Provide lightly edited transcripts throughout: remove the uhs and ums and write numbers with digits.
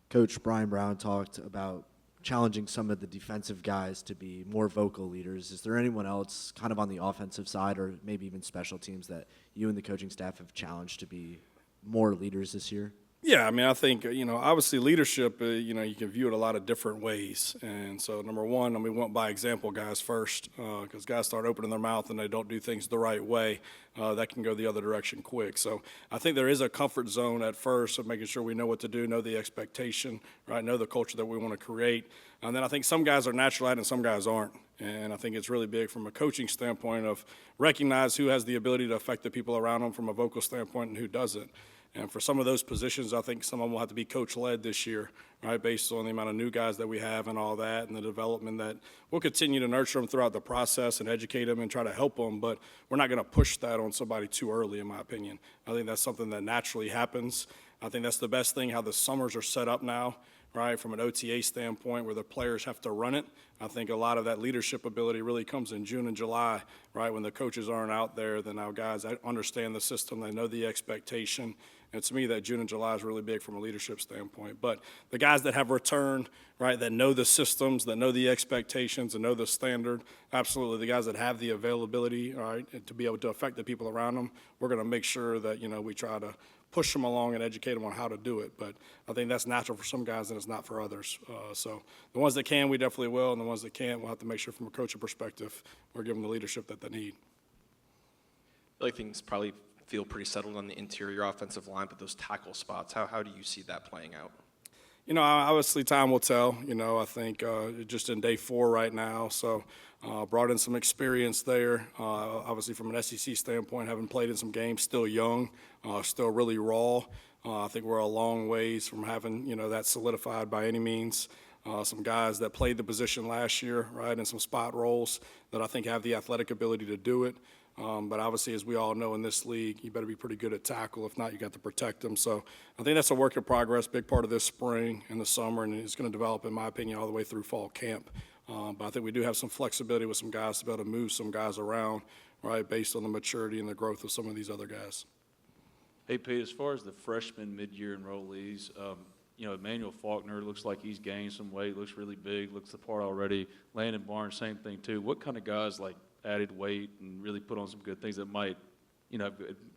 Coach Brian Brown talked about challenging some of the defensive guys to be more vocal leaders. Is there anyone else kind of on the offensive side or maybe even special teams that you and the coaching staff have challenged to be more leaders this year? Yeah, I mean, I think, obviously leadership, you can view it a lot of different ways. And so, number one, we want by example guys first, because guys start opening their mouth and they don't do things the right way. That can go the other direction quick. So I think there is a comfort zone at first of making sure we know what to do, know the expectation, right, know the culture that we want to create. And then I think some guys are natural at it and some guys aren't. And I think it's really big from a coaching standpoint of recognize who has the ability to affect the people around them from a vocal standpoint and who doesn't. And for some of those positions, I think some of them will have to be coach-led this year, right, based on the amount of new guys that we have and all that and the development that we'll continue to nurture them throughout the process and educate them and try to help them, but we're not going to push that on somebody too early, in my opinion. I think that's something that naturally happens. I think that's the best thing, how the summers are set up now, right, from an OTA standpoint where the players have to run it. I think a lot of that leadership ability really comes in June and July, right, when the coaches aren't out there. Then now guys understand the system, they know the expectation. And to me, that June and July is really big from a leadership standpoint. But the guys that have returned, right, that know the systems, that know the expectations, and know the standard, absolutely. The guys that have the availability, right, to be able to affect the people around them, we're going to make sure that, we try to push them along and educate them on how to do it. But I think that's natural for some guys and it's not for others. So the ones that can, we definitely will, and the ones that can't, we'll have to make sure from a coaching perspective we're giving the leadership that they need. I feel like things probably feel pretty settled on the interior offensive line, but those tackle spots, how do you see that playing out? Obviously time will tell. I think just in day 4 right now, so brought in some experience there. Obviously from an SEC standpoint, having played in some games, still young, still really raw. I think we're a long ways from having, that solidified by any means. Some guys that played the position last year, right, in some spot roles that I think have the athletic ability to do it. But obviously, as we all know in this league, you better be pretty good at tackle. If not, you got to protect them. So I think that's a work in progress, big part of this spring and the summer, and it's going to develop, in my opinion, all the way through fall camp. But I think we do have some flexibility with some guys to be able to move some guys around, right, based on the maturity and the growth of some of these other guys. Hey, Pete, as far as the freshman mid-year enrollees, Emmanuel Faulkner looks like he's gained some weight, looks really big, looks the part already. Landon Barnes, same thing too. What kind of guys added weight and really put on some good things that might,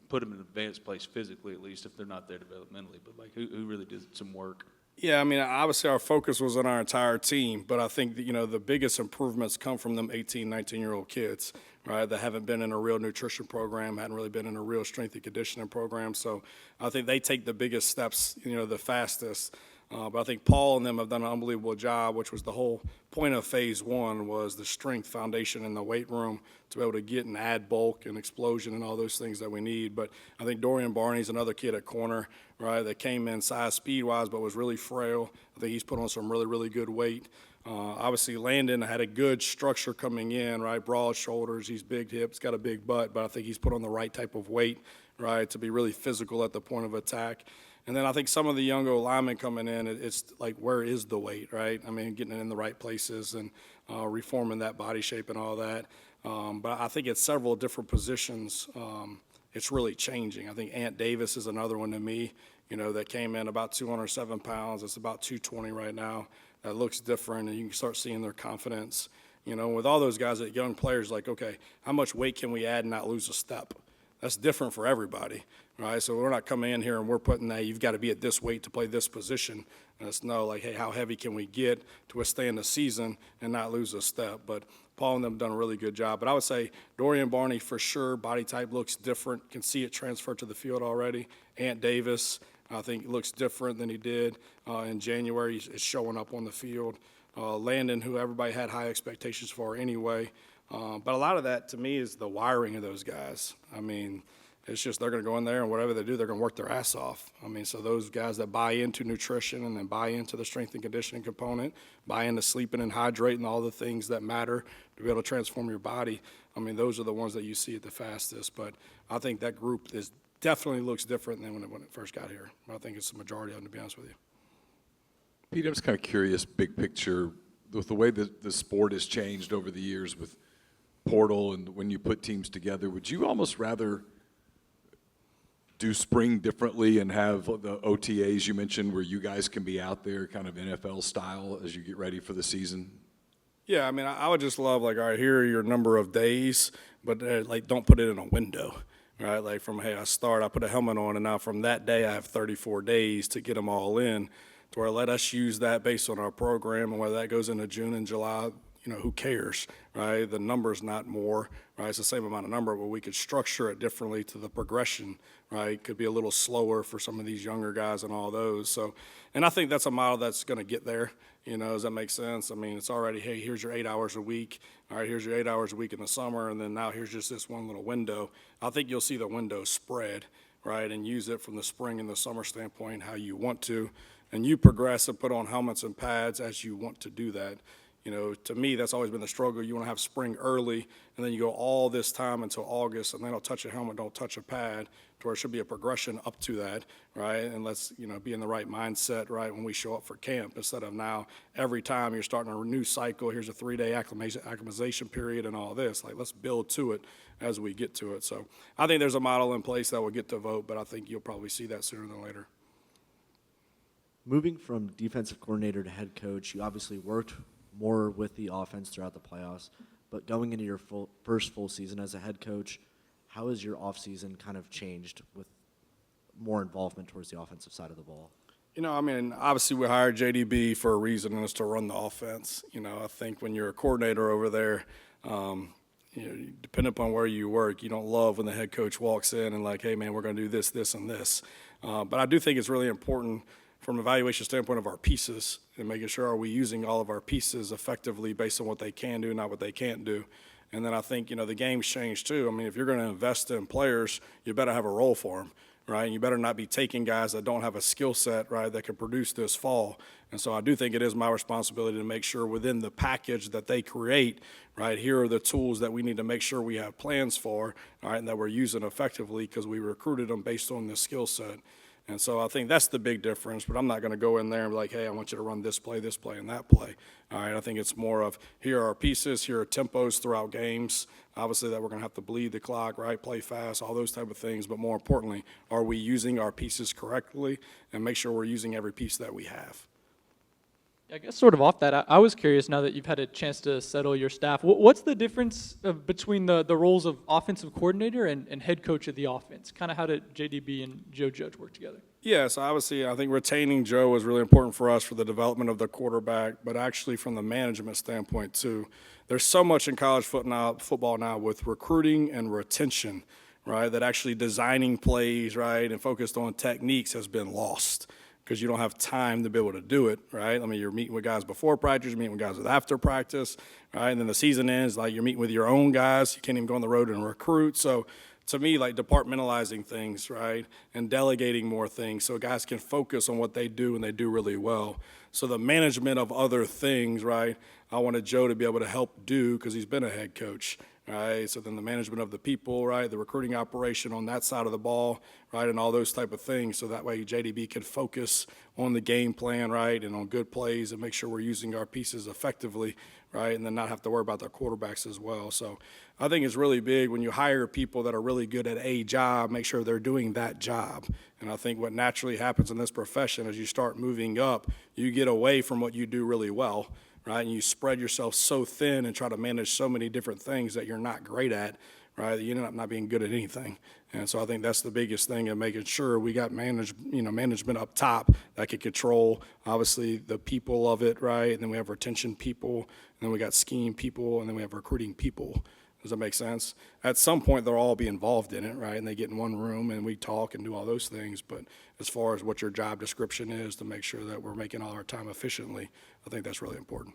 put them in an advanced place physically at least if they're not there developmentally, but who really did some work? Yeah, obviously our focus was on our entire team, but I think that, the biggest improvements come from them 18, 19-year-old kids, right, that haven't been in a real nutrition program, hadn't really been in a real strength and conditioning program. So I think they take the biggest steps, the fastest. But I think Paul and them have done an unbelievable job, which was the whole point of phase 1 was the strength foundation in the weight room to be able to get and add bulk and explosion and all those things that we need. But I think Dorian Barney's another kid at corner, right, that came in size speed-wise but was really frail. I think he's put on some really, really good weight. Obviously, Landon had a good structure coming in, right, broad shoulders, he's big hips, got a big butt, but I think he's put on the right type of weight, right, to be really physical at the point of attack. And then I think some of the younger linemen coming in, it's like, where is the weight, right? Getting it in the right places and reforming that body shape and all that. But I think at several different positions, it's really changing. I think Ant Davis is another one to me, that came in about 207 pounds. It's about 220 right now. That looks different, and you can start seeing their confidence. With all those guys, that young players, okay, how much weight can we add and not lose a step? That's different for everybody, right? So we're not coming in here and we're putting that you've got to be at this weight to play this position. And it's hey, how heavy can we get to withstand the season and not lose a step? But Paul and them have done a really good job. But I would say Dorian Barney for sure, body type looks different. Can see it transfer to the field already. Ant Davis, I think, looks different than he did in January. He's showing up on the field. Landon, who everybody had high expectations for anyway. But a lot of that, to me, is the wiring of those guys. It's just they're going to go in there and whatever they do, they're going to work their ass off. So those guys that buy into nutrition and then buy into the strength and conditioning component, buy into sleeping and hydrating, all the things that matter to be able to transform your body, those are the ones that you see at the fastest. But I think that group definitely looks different than when it first got here. I think it's the majority of them, to be honest with you. Pete, I'm just kind of curious, big picture, with the way that the sport has changed over the years with portal and when you put teams together, would you almost rather do spring differently and have the OTAs you mentioned where you guys can be out there kind of NFL style as you get ready for the season? Yeah, I mean, I would just love, like, all right, here are your number of days, but, like, don't put it in a window, right? Like, from, hey, I put a helmet on, and now from that day I have 34 days to get them all in, to where let us use that based on our program, and whether that goes into June and July, who cares, right? The number's not more, right? It's the same amount of number, but we could structure it differently to the progression, right? Could be a little slower for some of these younger guys and all those. So, and I think that's a model that's going to get there. Does that make sense? I mean, it's already, hey, here's your 8 hours a week. All right, here's your 8 hours a week in the summer, and then now here's just this one little window. I think you'll see the window spread, right, and use it from the spring and the summer standpoint how you want to. And you progress and put on helmets and pads as you want to do that. To me, that's always been the struggle. You want to have spring early, and then you go all this time until August, and then don't touch a helmet, don't touch a pad, to where it should be a progression up to that, right? And let's, be in the right mindset, right, when we show up for camp, instead of now every time you're starting a new cycle, here's a 3-day acclimatization period and all this. Like, let's build to it as we get to it. So I think there's a model in place that will get to vote, but I think you'll probably see that sooner than later. Moving from defensive coordinator to head coach, you obviously worked more with the offense throughout the playoffs, but going into your first full season as a head coach, how has your offseason kind of changed with more involvement towards the offensive side of the ball? I mean, obviously we hired JDB for a reason, and it's to run the offense. I think when you're a coordinator over there, depending upon where you work, you don't love when the head coach walks in and like, hey, man, we're going to do this, this, and this. But I do think it's really important from an evaluation standpoint of our pieces and making sure are we using all of our pieces effectively based on what they can do, not what they can't do. And then I think, the game's changed too. I mean, if you're going to invest in players, you better have a role for them, right? And you better not be taking guys that don't have a skill set, right, that can produce this fall. And so I do think it is my responsibility to make sure within the package that they create, right, here are the tools that we need to make sure we have plans for, all right, and that we're using effectively because we recruited them based on the skill set. And so I think that's the big difference, but I'm not going to go in there and be like, hey, I want you to run this play, and that play. All right, I think it's more of here are our pieces, here are tempos throughout games, obviously that we're going to have to bleed the clock, right, play fast, all those type of things, but more importantly, are we using our pieces correctly and make sure we're using every piece that we have. I guess sort of off that, I was curious now that you've had a chance to settle your staff. What's the difference between the roles of offensive coordinator and head coach of the offense? Kind of how did JDB and Joe Judge work together? Yeah, so obviously I think retaining Joe was really important for us for the development of the quarterback, but actually from the management standpoint too. There's so much in college football now with recruiting and retention, right, that actually designing plays, right, and focused on techniques has been lost. Because you don't have time to be able to do it, right? I mean, you're meeting with guys before practice, you're meeting with guys after practice, right? And then the season ends, like you're meeting with your own guys. You can't even go on the road and recruit. So to me, like departmentalizing things, right, and delegating more things so guys can focus on what they do and they do really well. So the management of other things, right, I wanted Joe to be able to help do because he's been a head coach. Right, so then the management of the people, right, the recruiting operation on that side of the ball, right, and all those type of things. So that way JDB can focus on the game plan, right, and on good plays and make sure we're using our pieces effectively, right, and then not have to worry about their quarterbacks as well. So I think it's really big when you hire people that are really good at a job, make sure they're doing that job. And I think what naturally happens in this profession as you start moving up, you get away from what you do really well. Right, and you spread yourself so thin and try to manage so many different things that you're not great at, right, that you end up not being good at anything. And so I think that's the biggest thing in making sure we got management up top that can control, obviously, the people of it, right, and then we have retention people, and then we got scheme people, and then we have recruiting people. Does that make sense? At some point, they'll all be involved in it, right, and they get in one room, and we talk and do all those things. But as far as what your job description is to make sure that we're making all our time efficiently, I think that's really important.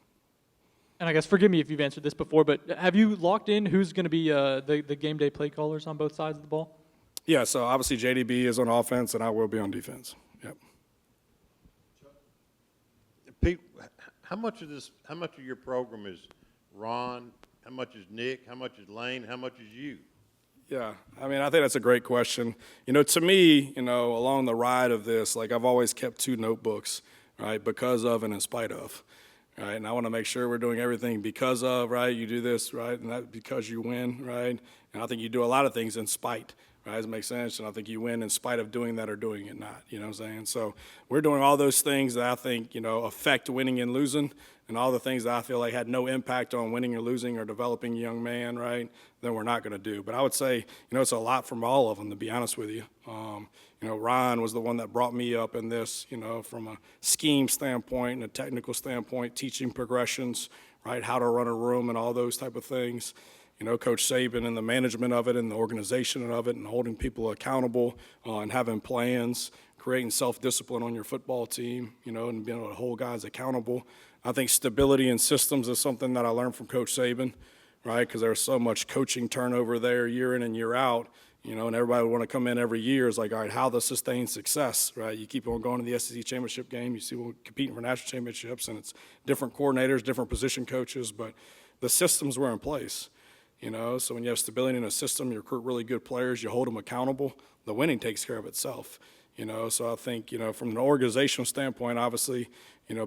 And I guess, forgive me if you've answered this before, but have you locked in who's going to be the game day play callers on both sides of the ball? Yeah, so obviously JDB is on offense, and I will be on defense. Yep. Pete, how much of your program is Ron? How much is Nick? How much is Lane? How much is you? Yeah, I mean, I think that's a great question. To me, along the ride of this, like I've always kept 2 notebooks, right, because of and in spite of, right? And I want to make sure we're doing everything because of, right? You do this, right, and that's because you win, right? And I think you do a lot of things in spite, right? Does it make sense? And I think you win in spite of doing that or doing it not, you know what I'm saying? So we're doing all those things that I think, affect winning and losing, and all the things that I feel like had no impact on winning or losing or developing a young man, right, then we're not going to do. But I would say, it's a lot from all of them, to be honest with you. Ryan was the one that brought me up in this, from a scheme standpoint and a technical standpoint, teaching progressions, right, how to run a room and all those type of things. Coach Saban and the management of it and the organization of it and holding people accountable and having plans, creating self-discipline on your football team, and being able to hold guys accountable. I think stability in systems is something that I learned from Coach Saban, right, because there's so much coaching turnover there year in and year out, and everybody would want to come in every year. It's like, all right, how to sustain success, right? You keep on going to the SEC championship game. You see people competing for national championships, and it's different coordinators, different position coaches, but the systems were in place. So when you have stability in a system, you recruit really good players, you hold them accountable, the winning takes care of itself. So I think, from an organizational standpoint, obviously,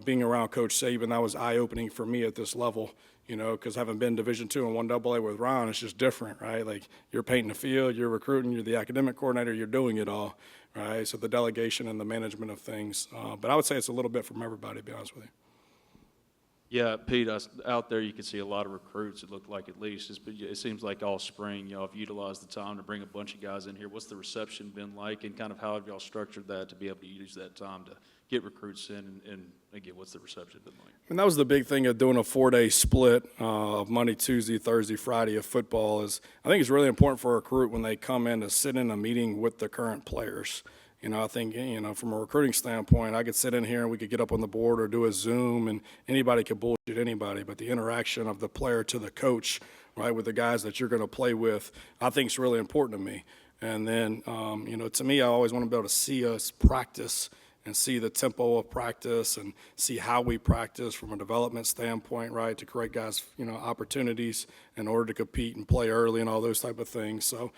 being around Coach Saban, that was eye-opening for me at this level, because having been Division II and 1AA with Ron, it's just different, right? Like, you're painting the field, you're recruiting, you're the academic coordinator, you're doing it all, right? So the delegation and the management of things. But I would say it's a little bit from everybody, to be honest with you. Yeah, Pete, out there you can see a lot of recruits, it looked like at least. It seems like all spring, you've utilized the time to bring a bunch of guys in here. What's the reception been like, and kind of how have y'all structured that to be able to use that time to get recruits in, and again, what's the reception been like? And that was the big thing of doing a 4-day split of Monday, Tuesday, Thursday, Friday of football is I think it's really important for a recruit when they come in to sit in a meeting with the current players. I think, from a recruiting standpoint, I could sit in here and we could get up on the board or do a Zoom and anybody could bullshit anybody. But the interaction of the player to the coach, right, with the guys that you're going to play with, I think is really important to me. And then, to me, I always want to be able to see us practice and see the tempo of practice and see how we practice from a development standpoint, right, to create guys, opportunities in order to compete and play early and all those type of things. So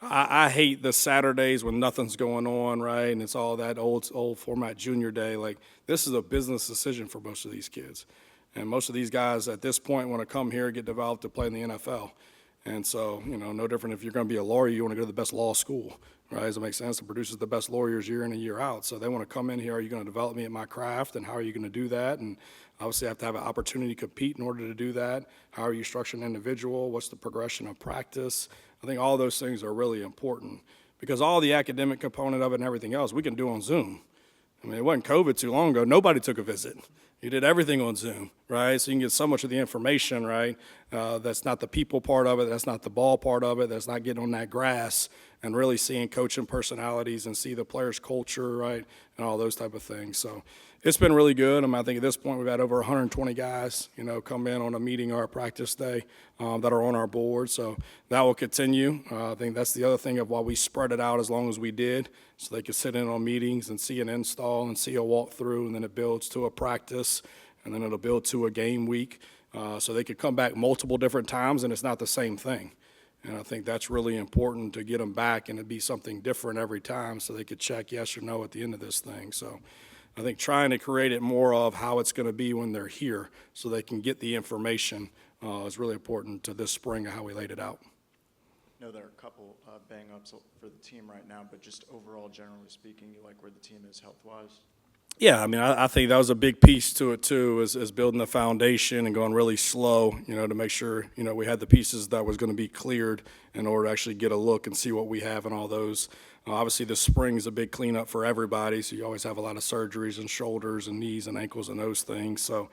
I hate the Saturdays when nothing's going on, right, and it's all that old format junior day. Like, this is a business decision for most of these kids. And most of these guys at this point want to come here and get developed to play in the NFL. And so, no different if you're going to be a lawyer, you want to go to the best law school, right? Does it make sense? It produces the best lawyers year in and year out. So they want to come in here, are you going to develop me at my craft, and how are you going to do that? And obviously I have to have an opportunity to compete in order to do that. How are you structuring an individual? What's the progression of practice? I think all those things are really important because all the academic component of it and everything else we can do on Zoom. I mean, it wasn't COVID too long ago. Nobody took a visit. You did everything on Zoom, right? So you can get so much of the information, right? That's not the people part of it. That's not the ball part of it. That's not getting on that grass and really seeing coaching personalities and see the players' culture, right, and all those type of things. So it's been really good. I think at this point we've had over 120 guys, come in on a meeting or a practice day that are on our board. So that will continue. I think that's the other thing of why we spread it out as long as we did, so they could sit in on meetings and see an install and see a walkthrough, and then it builds to a practice, and then it'll build to a game week. So they could come back multiple different times, and it's not the same thing. And I think that's really important to get them back and it be something different every time so they could check yes or no at the end of this thing. So I think trying to create it more of how it's going to be when they're here so they can get the information is really important to this spring of how we laid it out. I know there are a couple bang-ups for the team right now, but just overall, generally speaking, you like where the team is health-wise? Yeah, I think that was a big piece to it too, is building the foundation and going really slow, to make sure, we had the pieces that was going to be cleared in order to actually get a look and see what we have and all those. Obviously, the spring is a big cleanup for everybody, so you always have a lot of surgeries and shoulders and knees and ankles and those things. So,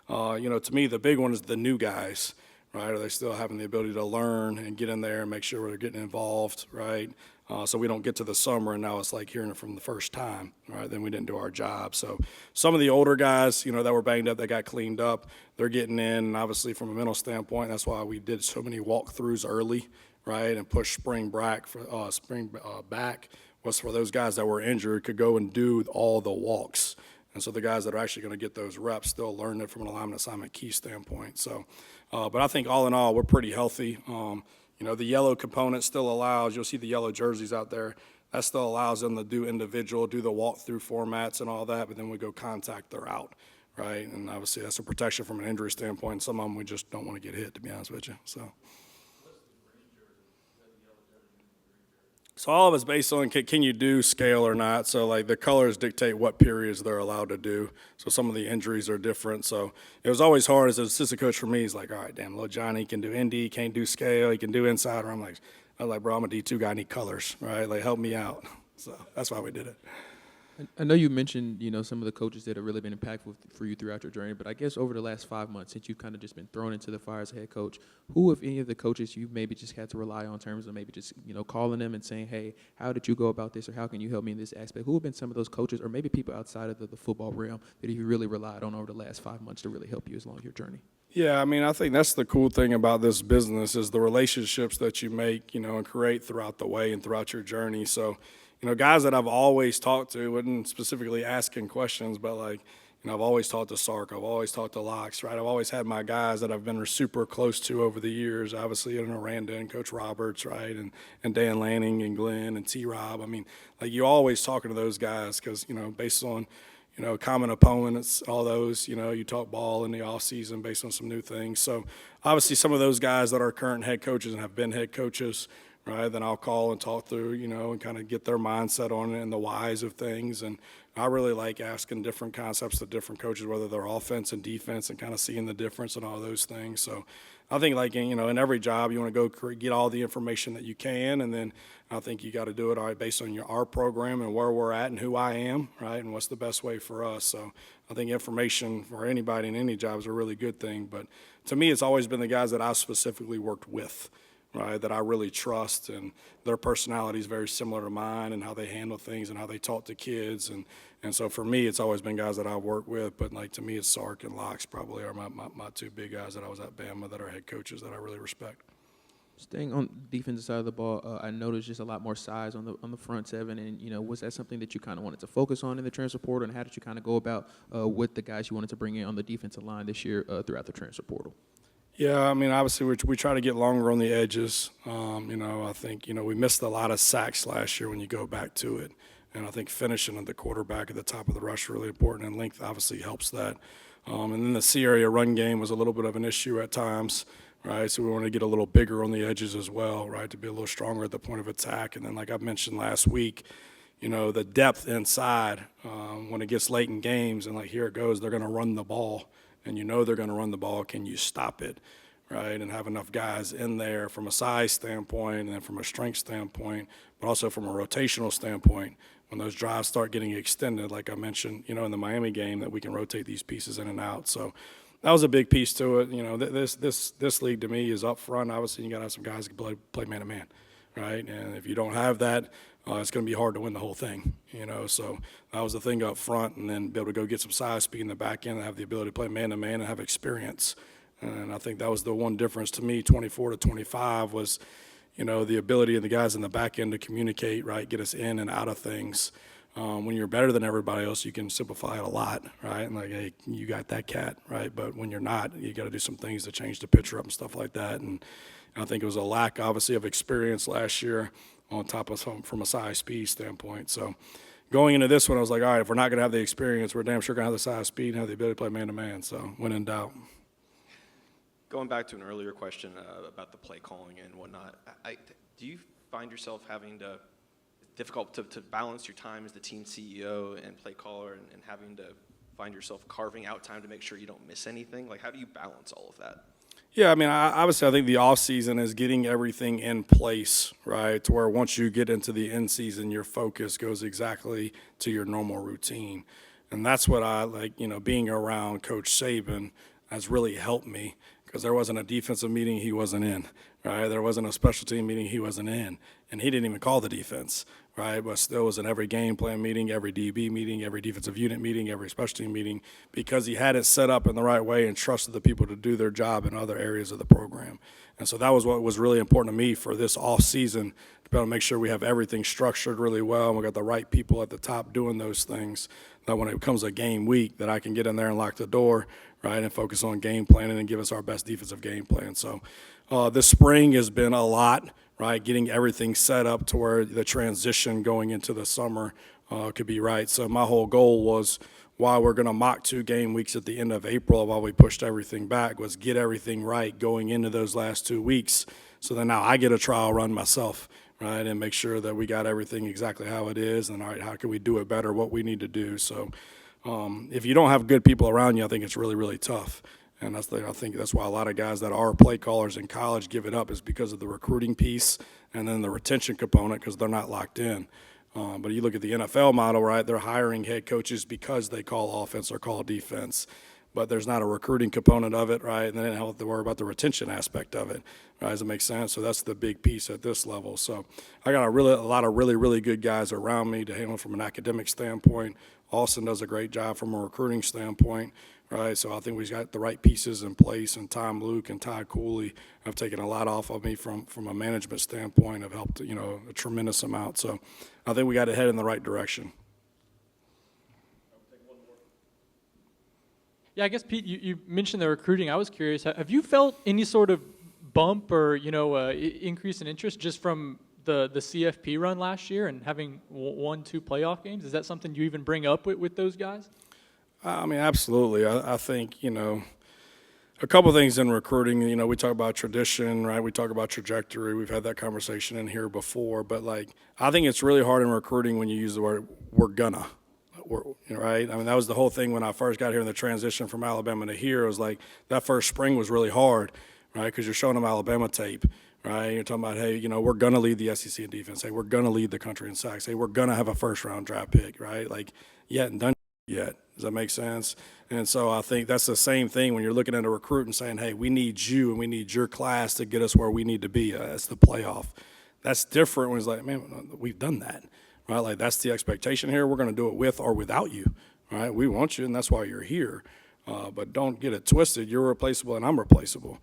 to me, the big one is the new guys, right? Are they still having the ability to learn and get in there and make sure they're getting involved, right? So we don't get to the summer and now it's like hearing it from the first time, right? Then we didn't do our job. So some of the older guys, that were banged up, that got cleaned up, they're getting in. And obviously from a mental standpoint, that's why we did so many walkthroughs early, right? And push spring back was for those guys that were injured could go and do all the walks. And so the guys that are actually going to get those reps still learn it from an alignment assignment key standpoint. So, but I think all in all, we're pretty healthy. The yellow component still allows, you'll see the yellow jerseys out there, that still allows them to do individual, do the walkthrough formats and all that, but then we go contact, they're out, right? And obviously that's a protection from an injury standpoint. Some of them we just don't want to get hit, to be honest with you. So. So all of it's based on can you do scale or not. So like the colors dictate what periods they're allowed to do. So some of the injuries are different. So it was always hard as an assistant coach for me. He's like, all right, damn, little Johnny can do indie, can't do scale, he can do inside. Or I was like, bro, I'm a D2 guy, I need colors, right? Like help me out. So that's why we did it. I know you mentioned, some of the coaches that have really been impactful for you throughout your journey, but I guess over the last 5 months, since you've kind of just been thrown into the fire as a head coach, who, if any of the coaches, you've maybe just had to rely on in terms of maybe just, calling them and saying, hey, how did you go about this, or how can you help me in this aspect? Who have been some of those coaches, or maybe people outside of the football realm that you really relied on over the last 5 months to really help you along your journey? Yeah, I mean, I think that's the cool thing about this business is the relationships that you make, and create throughout the way and throughout your journey. So, guys that I've always talked to, wasn't specifically asking questions, but I've always talked to Sark, I've always talked to Locks, right? I've always had my guys that I've been super close to over the years, obviously, Aranda and Coach Roberts, right? And Dan Lanning and Glenn and T-Rob. I mean, you're always talking to those guys because, based on, common opponents, all those, you talk ball in the offseason based on some new things. So obviously some of those guys that are current head coaches and have been head coaches, right, then I'll call and talk through, and kind of get their mindset on it and the whys of things. And I really like asking different concepts to different coaches, whether they're offense and defense, and kind of seeing the difference and all those things. So I think in every job you want to go get all the information that you can, and then I think you got to do it all right based on our program and where we're at and who I am, right, and what's the best way for us. So I think information for anybody in any job is a really good thing. But to me, it's always been the guys that I specifically worked with, right, that I really trust, and their personality is very similar to mine and how they handle things and how they talk to kids. And so for me, it's always been guys that I work with, but to me, it's Sark and Locks probably are my two big guys that I was at Bama that are head coaches that I really respect. Staying on the defensive side of the ball, I noticed just a lot more size on the front seven, and was that something that you kind of wanted to focus on in the transfer portal, and how did you kind of go about with the guys you wanted to bring in on the defensive line this year throughout the transfer portal? Yeah, I mean, obviously we try to get longer on the edges. I think, we missed a lot of sacks last year when you go back to it. And I think finishing at the quarterback at the top of the rush is really important, and length obviously helps that. And then the C area run game was a little bit of an issue at times, right? So we want to get a little bigger on the edges as well, right, to be a little stronger at the point of attack. And then like I mentioned last week, the depth inside when it gets late in games and here it goes, they're going to run the ball. And they're going to run the ball, can you stop it, right? And have enough guys in there from a size standpoint and then from a strength standpoint, but also from a rotational standpoint. When those drives start getting extended, like I mentioned, in the Miami game, that we can rotate these pieces in and out. So that was a big piece to it. This league to me is up front. Obviously, you got to have some guys who can play man-to-man, right? And if you don't have that, it's going to be hard to win the whole thing, So that was the thing up front, and then be able to go get some size, speed in the back end, and have the ability to play man-to-man and have experience. And I think that was the one difference to me, 24 to 25, was, the ability of the guys in the back end to communicate, right, get us in and out of things. When you're better than everybody else, you can simplify it a lot, right? And hey, you got that cat, right? But when you're not, you got to do some things to change the picture up and stuff like that. And I think it was a lack, obviously, of experience last year on top of from a size speed standpoint. So going into this one, I was like, all right, if we're not going to have the experience, we're damn sure going to have the size speed and have the ability to play man-to-man. So when in doubt. Going back to an earlier question about the play calling and whatnot, do you find yourself having to difficult to balance your time as the team CEO and play caller and having to find yourself carving out time to make sure you don't miss anything? How do you balance all of that? Yeah, I mean, obviously, I think the off season is getting everything in place, right? To where once you get into the end season, your focus goes exactly to your normal routine. And that's what I like, being around Coach Saban has really helped me, because there wasn't a defensive meeting he wasn't in, right? There wasn't a special team meeting he wasn't in, and he didn't even call the defense, right? But still was in every game plan meeting, every DB meeting, every defensive unit meeting, every special team meeting, because he had it set up in the right way and trusted the people to do their job in other areas of the program. And so that was what was really important to me for this off season, to be able to make sure we have everything structured really well and we got the right people at the top doing those things, that when it becomes a game week, that I can get in there and lock the door, right, and focus on game planning and give us our best defensive game plan. So this spring has been a lot, right, getting everything set up to where the transition going into the summer could be right. So my whole goal was, while we're going to mock 2 game weeks at the end of April, while we pushed everything back, was get everything right going into those last 2 weeks. So then now I get a trial run myself, right, and make sure that we got everything exactly how it is, and all right, how can we do it better, what we need to do. So if you don't have good people around you, I think it's really, really tough. And I think that's why a lot of guys that are play callers in college give it up, is because of the recruiting piece and then the retention component, because they're not locked in. But you look at the NFL model, right, they're hiring head coaches because they call offense or call defense. But there's not a recruiting component of it, right? And then they don't have to worry about the retention aspect of it, right? Does it make sense? So that's the big piece at this level. So I got a lot of really, really good guys around me to handle from an academic standpoint. Austin does a great job from a recruiting standpoint, right? So I think we've got the right pieces in place, and Tom Luke and Ty Cooley have taken a lot off of me from a management standpoint, have helped, a tremendous amount. So I think we got to head in the right direction. Yeah, I guess, Pete, you mentioned the recruiting. I was curious, have you felt any sort of bump or, increase in interest just from the CFP run last year and having won 2 playoff games? Is that something you even bring up with those guys? I mean, absolutely. I think, a couple things in recruiting. We talk about tradition, right? We talk about trajectory. We've had that conversation in here before. But, I think it's really hard in recruiting when you use the word "we're gonna." Right? I mean, that was the whole thing when I first got here in the transition from Alabama to here. It was like that first spring was really hard, right? Because you're showing them Alabama tape, right? You're talking about, hey, we're going to lead the SEC in defense. Hey, we're going to lead the country in sacks. Hey, we're going to have a first-round draft pick, right? You hadn't done yet. Does that make sense? And so I think that's the same thing when you're looking at a recruit and saying, hey, we need you and we need your class to get us where we need to be. That's the playoff. That's different when it's like, man, we've done that. Right, that's the expectation here. We're going to do it with or without you, right? We want you, and that's why you're here. But don't get it twisted. You're replaceable, and I'm replaceable.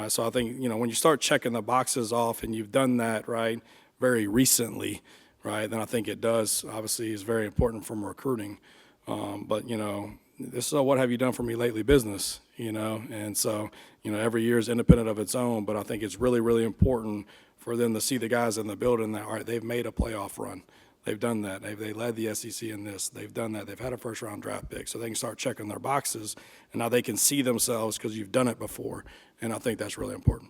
So I think, when you start checking the boxes off, and you've done that, right, very recently, right, then I think it does, obviously, is very important from recruiting. But, this is a what have you done for me lately business, And so, every year is independent of its own, but I think it's really, really important for them to see the guys in the building that, all right, they've made a playoff run. They've done that. They led the SEC in this. They've done that. They've had a first-round draft pick, so they can start checking their boxes, and now they can see themselves because you've done it before, and I think that's really important.